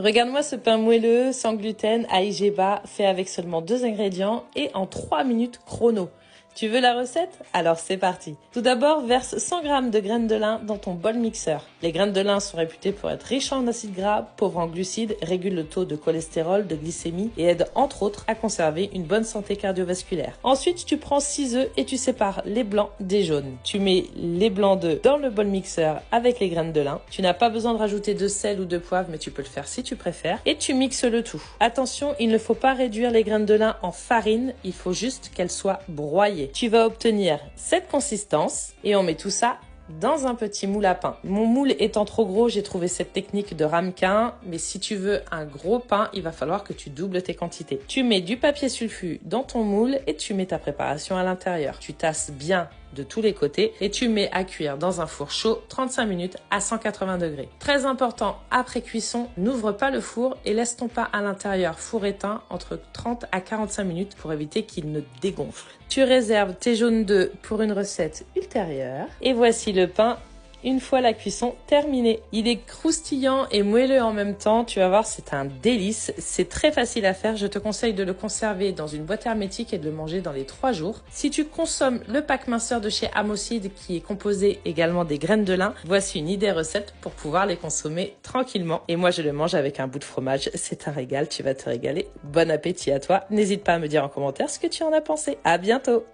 Regarde-moi ce pain moelleux, sans gluten, à IG bas, fait avec seulement 2 ingrédients et en 3 minutes chrono. Tu veux la recette? Alors c'est parti. Tout d'abord, verse 100 g de graines de lin dans ton bol mixeur. Les graines de lin sont réputées pour être riches en acides gras, pauvres en glucides, régulent le taux de cholestérol, de glycémie et aident entre autres à conserver une bonne santé cardiovasculaire. Ensuite, tu prends 6 œufs et tu sépares les blancs des jaunes. Tu mets les blancs d'œufs dans le bol mixeur avec les graines de lin. Tu n'as pas besoin de rajouter de sel ou de poivre, mais tu peux le faire si tu préfères. Et tu mixes le tout. Attention, il ne faut pas réduire les graines de lin en farine, il faut juste qu'elles soient broyées. Tu vas obtenir cette consistance et on met tout ça dans un petit moule à pain. Mon moule étant trop gros, j'ai trouvé cette technique de ramequin, mais si tu veux un gros pain, il va falloir que tu doubles tes quantités. Tu mets du papier sulfu dans ton moule et tu mets ta préparation à l'intérieur. Tu tasses bien de tous les côtés et tu mets à cuire dans un four chaud 35 minutes à 180 degrés. Très important, après cuisson, n'ouvre pas le four et laisse ton pain à l'intérieur four éteint entre 30 à 45 minutes pour éviter qu'il ne dégonfle. Tu réserves tes jaunes d'œufs pour une recette ultérieure. Et voici le pain une fois la cuisson terminée. Il est croustillant et moelleux en même temps. Tu vas voir, c'est un délice. C'est très facile à faire. Je te conseille de le conserver dans une boîte hermétique et de le manger dans les 3 jours. Si tu consommes le pack minceur de chez Amocide qui est composé également des graines de lin, voici une idée recette pour pouvoir les consommer tranquillement. Et moi, je le mange avec un bout de fromage. C'est un régal. Tu vas te régaler. Bon appétit à toi. N'hésite pas à me dire en commentaire ce que tu en as pensé. À bientôt.